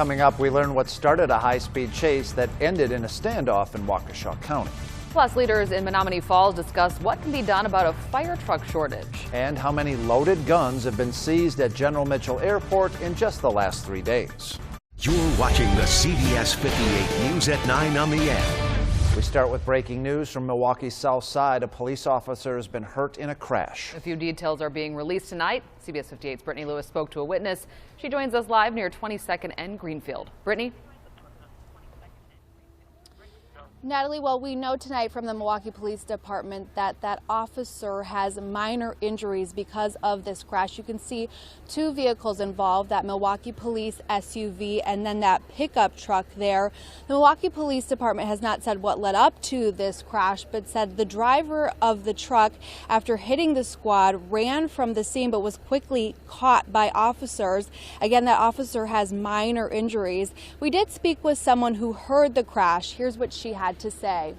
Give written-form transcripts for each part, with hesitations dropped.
Coming up, we learn what started a high-speed chase that ended in a standoff in Waukesha County. Plus, leaders in Menominee Falls discuss what can be done about a fire truck shortage. And how many loaded guns have been seized at General Mitchell Airport in just the last 3 days. You're watching the CBS 58 News at 9 on the end. We start with breaking news from Milwaukee's south side. A police officer has been hurt in a crash. A few details are being released tonight. CBS 58's Brittany Lewis spoke to a witness. She joins us live near 22nd and Greenfield. Brittany? Natalie, well, we know tonight from the Milwaukee Police Department that that officer has minor injuries because of this crash. You can see two vehicles involved, that Milwaukee Police SUV and then that pickup truck there. The Milwaukee Police Department has not said what led up to this crash, but said the driver of the truck, after hitting the squad, ran from the scene but was quickly caught by officers. Again, that officer has minor injuries. We did speak with someone who heard the crash. Here's what she had to say.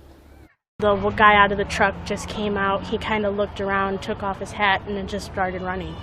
The guy out of the truck just came out. He kind of looked around, took off his hat, and then just started running.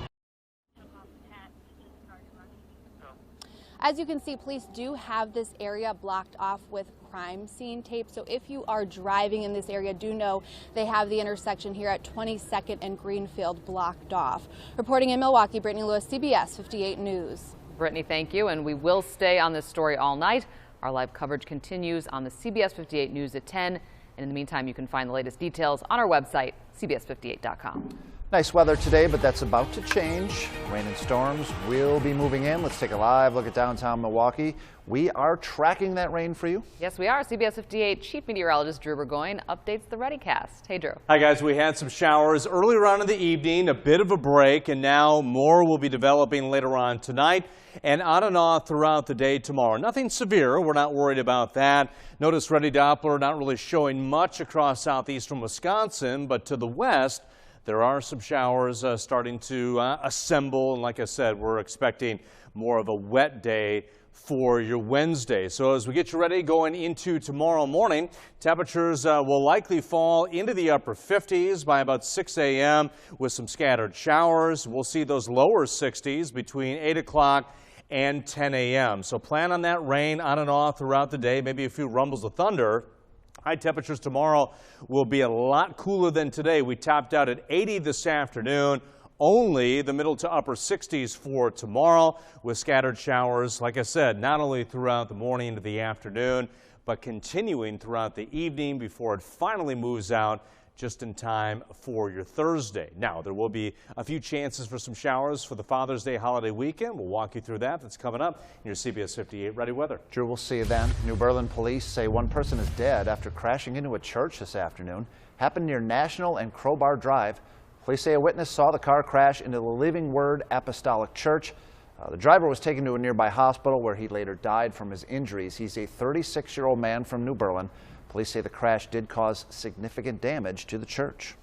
As you can see, police do have this area blocked off with crime scene tape. So if you are driving in this area, do know they have the intersection here at 22nd and Greenfield blocked off. Reporting in Milwaukee, Brittany Lewis, CBS 58 News. Brittany, thank you. And we will stay on this story all night. Our live coverage continues on the CBS 58 News at 10. And in the meantime, you can find the latest details on our website, cbs58.com. Nice weather today, but that's about to change. Rain and storms will be moving in. Let's take a live look at downtown Milwaukee. We are tracking that rain for you. Yes, we are. CBS 58 Chief Meteorologist Drew Burgoyne updates the ReadyCast. Hey, Drew. Hi, guys. We had some showers earlier on in the evening, a bit of a break, and now more will be developing later on tonight and on and off throughout the day tomorrow. Nothing severe. We're not worried about that. Notice Ready Doppler not really showing much across southeastern Wisconsin, but to the west, there are some showers starting to assemble. And like I said, we're expecting more of a wet day for your Wednesday. So as we get you ready going into tomorrow morning, temperatures will likely fall into the upper 50s by about 6 a.m. with some scattered showers. We'll see those lower 60s between 8 o'clock and 10 a.m. So plan on that rain on and off throughout the day, maybe a few rumbles of thunder. High temperatures tomorrow will be a lot cooler than today. We topped out at 80 this afternoon. Only the middle to upper 60s for tomorrow with scattered showers, like I said, not only throughout the morning into the afternoon, but continuing throughout the evening before it finally moves out just in time for your Thursday. Now, there will be a few chances for some showers for the Father's Day holiday weekend. We'll walk you through that. That's coming up in your CBS 58 Ready Weather. Drew, we'll see you then. New Berlin police say one person is dead after crashing into a church this afternoon. Happened near National and Crowbar Drive. Police say a witness saw the car crash into the Living Word Apostolic Church. The driver was taken to a nearby hospital where he later died from his injuries. He's a 36-year-old man from New Berlin. Police say the crash did cause significant damage to the church.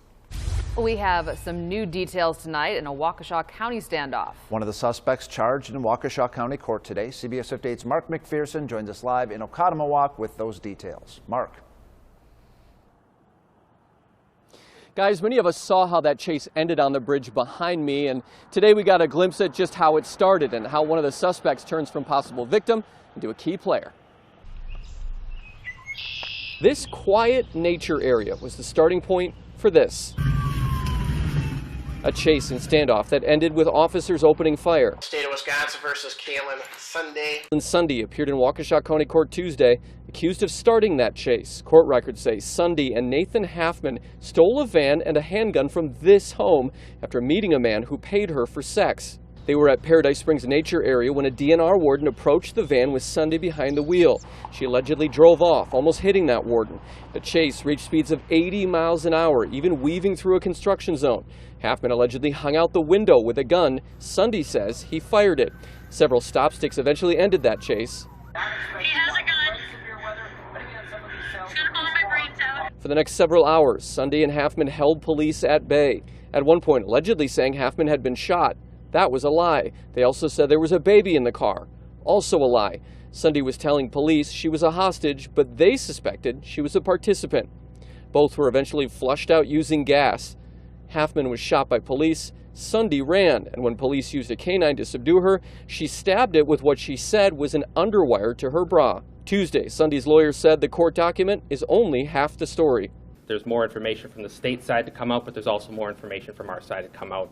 We have some new details tonight in a Waukesha County standoff. One of the suspects charged in Waukesha County Court today. CBS 58's Mark McPherson joins us live in Oconomowoc with those details. Mark. Guys, many of us saw how that chase ended on the bridge behind me, and today we got a glimpse at just how it started and how one of the suspects turns from possible victim into a key player. This quiet nature area was the starting point for this. A chase and standoff that ended with officers opening fire. State of Wisconsin versus Kalen Sunday. And Sunday appeared in Waukesha County Court Tuesday, accused of starting that chase. Court records say Sunday and Nathan Halfman stole a van and a handgun from this home after meeting a man who paid her for sex. They were at Paradise Springs Nature Area when a DNR warden approached the van with Sunday behind the wheel. She allegedly drove off, almost hitting that warden. The chase reached speeds of 80 miles an hour, even weaving through a construction zone. Halfman allegedly hung out the window with a gun. Sunday says he fired it. Several stop sticks eventually ended that chase. He has a gun. It's gonna blow my brains out. For the next several hours, Sunday and Halfman held police at bay. At one point, allegedly saying Halfman had been shot. That was a lie. They also said there was a baby in the car. Also a lie. Sunday was telling police she was a hostage, but they suspected she was a participant. Both were eventually flushed out using gas. Halfman was shot by police. Sunday ran, and when police used a canine to subdue her, she stabbed it with what she said was an underwire to her bra. Tuesday, Sunday's lawyer said the court document is only half the story. There's more information from the state side to come out, but there's also more information from our side to come out.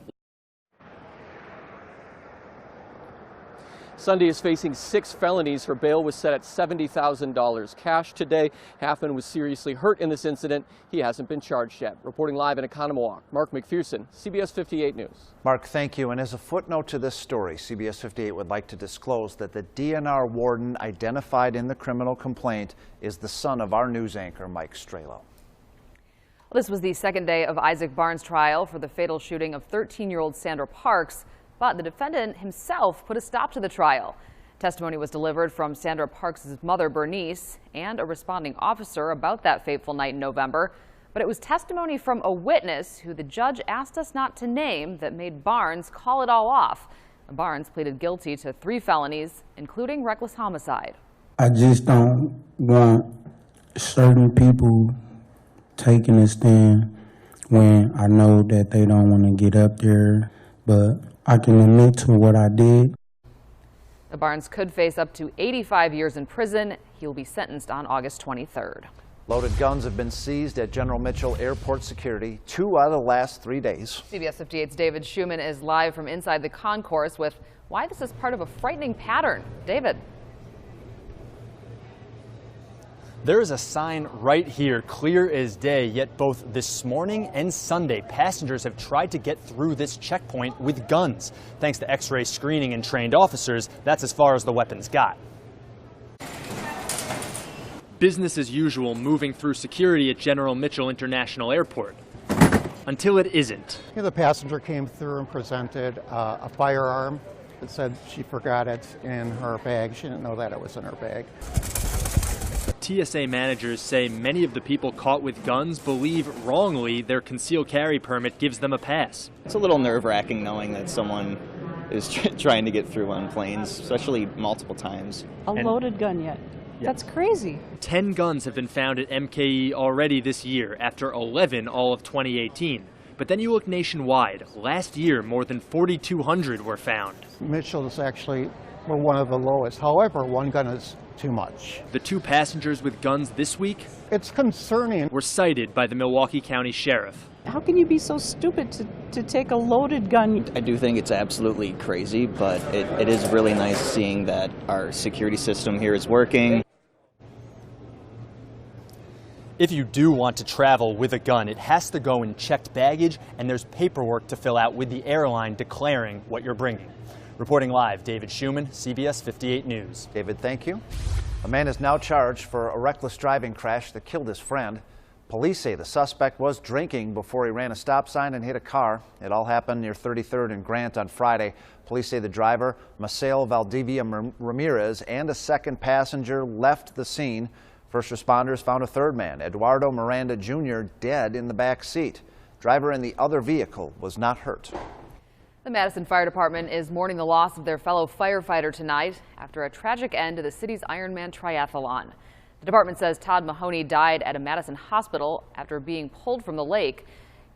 Sunday is facing 6 felonies. Her bail was set at $70,000 cash today. Halfman was seriously hurt in this incident. He hasn't been charged yet. Reporting live in Economowoc, Mark McPherson, CBS 58 News. Mark, thank you. And as a footnote to this story, CBS 58 would like to disclose that the DNR warden identified in the criminal complaint is the son of our news anchor, Mike Strelo. This was the second day of Isaac Barnes' trial for the fatal shooting of 13-year-old Sandra Parks. But the defendant himself put a stop to the trial. Testimony was delivered from Sandra Parks' mother, Bernice, and a responding officer about that fateful night in November. But it was testimony from a witness who the judge asked us not to name that made Barnes call it all off. Barnes pleaded guilty to 3 felonies, including reckless homicide. I just don't want certain people taking a stand when I know that they don't want to get up there, but I can admit to what I did. The Barnes could face up to 85 years in prison. He will be sentenced on August 23rd. Loaded guns have been seized at General Mitchell Airport security 2 out of the last 3 days. CBS 58's David Schuman is live from inside the concourse with why this is part of a frightening pattern. David. There is a sign right here, clear as day, yet both this morning and Sunday, passengers have tried to get through this checkpoint with guns. Thanks to X-ray screening and trained officers, that's as far as the weapons got. Business as usual moving through security at General Mitchell International Airport. Until it isn't. The passenger came through and presented a firearm that said she forgot it in her bag. She didn't know that it was in her bag. TSA managers say many of the people caught with guns believe wrongly their concealed carry permit gives them a pass. It's a little nerve-wracking knowing that someone is trying to get through on planes, especially multiple times. A loaded gun yet? Yeah. That's crazy. 10 guns have been found at MKE already this year, after 11 all of 2018. But then you look nationwide. Last year, more than 4,200 were found. Mitchell is actually one of the lowest. However, 1 gun is too much. The 2 passengers with guns this week, it's concerning, were cited by the Milwaukee County Sheriff. How can you be so stupid to take a loaded gun? I do think it's absolutely crazy, but it is really nice seeing that our security system here is working. If you do want to travel with a gun, it has to go in checked baggage, and there's paperwork to fill out with the airline declaring what you're bringing. Reporting live, David Schuman, CBS 58 News. David, thank you. A man is now charged for a reckless driving crash that killed his friend. Police say the suspect was drinking before he ran a stop sign and hit a car. It all happened near 33rd and Grant on Friday. Police say the driver, Maceo Valdivia Ramirez, and a second passenger left the scene. First responders found a third man, Eduardo Miranda Jr., dead in the back seat. Driver in the other vehicle was not hurt. The Madison Fire Department is mourning the loss of their fellow firefighter tonight after a tragic end to the city's Ironman triathlon. The department says Todd Mahoney died at a Madison hospital after being pulled from the lake.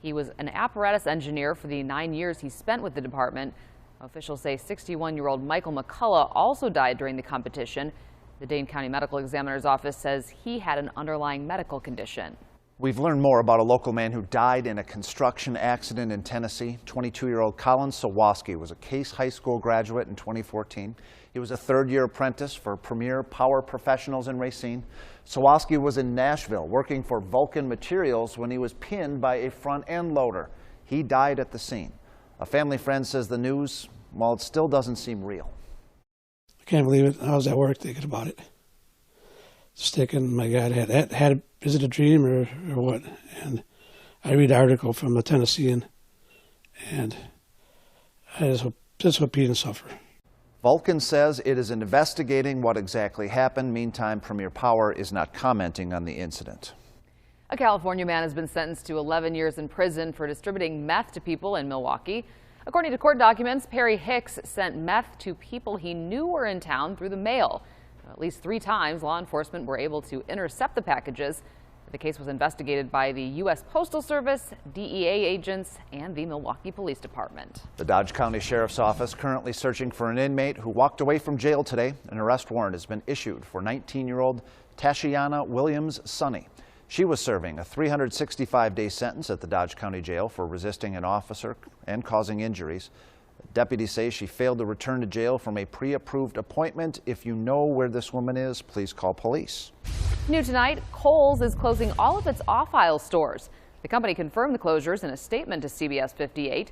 He was an apparatus engineer for the 9 years he spent with the department. Officials say 61-year-old Michael McCullough also died during the competition. The Dane County Medical Examiner's Office says he had an underlying medical condition. We've learned more about a local man who died in a construction accident in Tennessee. 22-year-old Colin Sawaski was a Case High School graduate in 2014. He was a third-year apprentice for Premier Power Professionals in Racine. Sawaski was in Nashville working for Vulcan Materials when he was pinned by a front-end loader. He died at the scene. A family friend says the news, well, it still doesn't seem real. I can't believe it. I was at work thinking about it. Just thinking, my God, is it a dream or what? And I read an article from a Tennessean, and I just hope he didn't suffer. Vulcan says it is investigating what exactly happened. Meantime, Premier Power is not commenting on the incident. A California man has been sentenced to 11 years in prison for distributing meth to people in Milwaukee. According to court documents, Perry Hicks sent meth to people he knew were in town through the mail. At least 3 times, law enforcement were able to intercept the packages. The case was investigated by the U.S. Postal Service, DEA agents, and the Milwaukee Police Department. The Dodge County Sheriff's Office currently searching for an inmate who walked away from jail today. An arrest warrant has been issued for 19-year-old Tashiana Williams Sonny. She was serving a 365-day sentence at the Dodge County Jail for resisting an officer and causing injuries. Deputies say she failed to return to jail from a pre-approved appointment. If you know where this woman is, please call police. New tonight, Kohls is closing all of its off-aisle stores. The company confirmed the closures in a statement to CBS 58.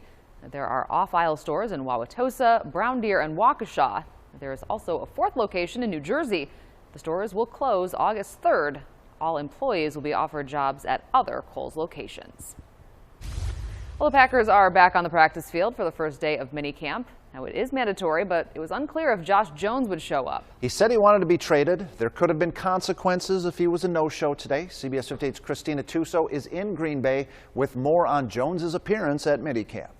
There are off-aisle stores in Wauwatosa, Brown Deer, and Waukesha. There is also a fourth location in New Jersey. The stores will close August 3rd. All employees will be offered jobs at other Kohls locations. Well, the Packers are back on the practice field for the first day of minicamp. Now, it is mandatory, but it was unclear if Josh Jones would show up. He said he wanted to be traded. There could have been consequences if he was a no-show today. CBS 58's Christina Tuso is in Green Bay with more on Jones's appearance at minicamp.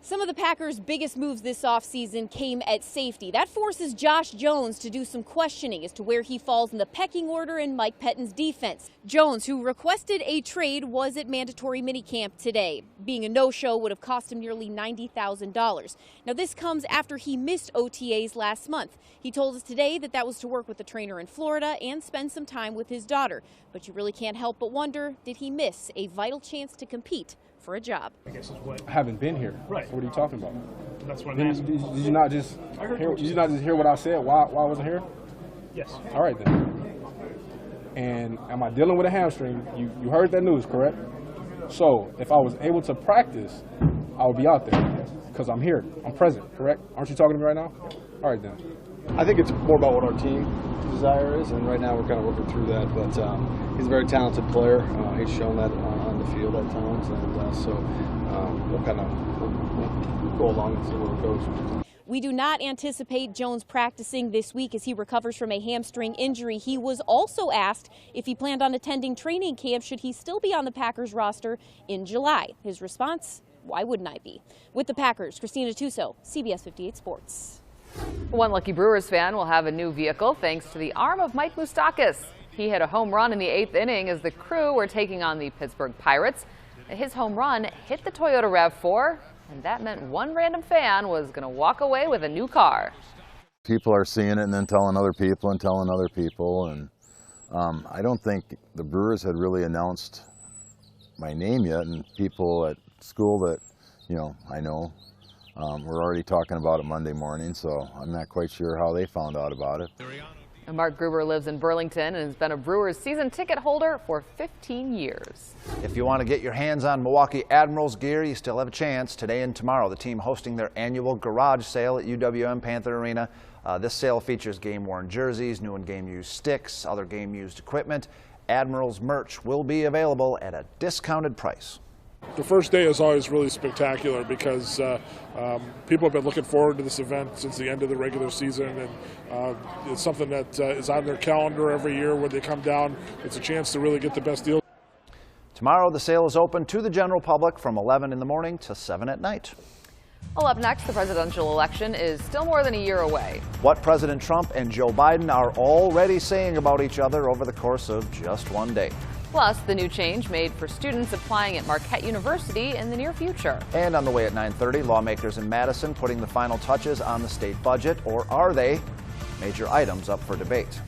Some of the Packers' biggest moves this offseason came at safety. That forces Josh Jones to do some questioning as to where he falls in the pecking order in Mike Pettine's defense. Jones, who requested a trade, was at mandatory minicamp today. Being a no-show would have cost him nearly $90,000. Now, this comes after he missed OTAs last month. He told us today that was to work with the trainer in Florida and spend some time with his daughter. But you really can't help but wonder, did he miss a vital chance to compete for a job? I guess is what. I haven't been here. Right. So what are you talking about? That's what I'm asking. Did you not just hear what I said? Why I wasn't here? Yes. All right then. And am I dealing with a hamstring? You heard that news, correct? So if I was able to practice, I would be out there because I'm here. I'm present, correct? Aren't you talking to me right now? All right then. I think it's more about what our team desire is, and right now we're kind of working through that. But he's a very talented player. He's shown that on the field at times, and so we'll kind of go along and see where it goes. We do not anticipate Jones practicing this week as he recovers from a hamstring injury. He was also asked if he planned on attending training camp should he still be on the Packers roster in July. His response, why wouldn't I be? With the Packers, Christina Tuso, CBS 58 Sports. One lucky Brewers fan will have a new vehicle thanks to the arm of Mike Moustakas. He hit a home run in the 8th inning as the Crew were taking on the Pittsburgh Pirates. His home run hit the Toyota RAV4, and that meant one random fan was going to walk away with a new car. People are seeing it and then telling other people and telling other people, and I don't think the Brewers had really announced my name yet, and people at school that, I know, we're already talking about it Monday morning, so I'm not quite sure how they found out about it. And Mark Gruber lives in Burlington and has been a Brewers season ticket holder for 15 years. If you want to get your hands on Milwaukee Admirals gear, you still have a chance. Today and tomorrow, the team hosting their annual garage sale at UWM Panther Arena. This sale features game-worn jerseys, new and game-used sticks, other game-used equipment. Admirals merch will be available at a discounted price. The first day is always really spectacular because people have been looking forward to this event since the end of the regular season, and it's something that is on their calendar every year when they come down. It's a chance to really get the best deal. Tomorrow, the sale is open to the general public from 11 in the morning to 7 at night. Well, up next, the presidential election is still more than a year away. What President Trump and Joe Biden are already saying about each other over the course of just one day. Plus, the new change made for students applying at Marquette University in the near future. And on the way at 9:30, lawmakers in Madison putting the final touches on the state budget, or are they? Major items up for debate.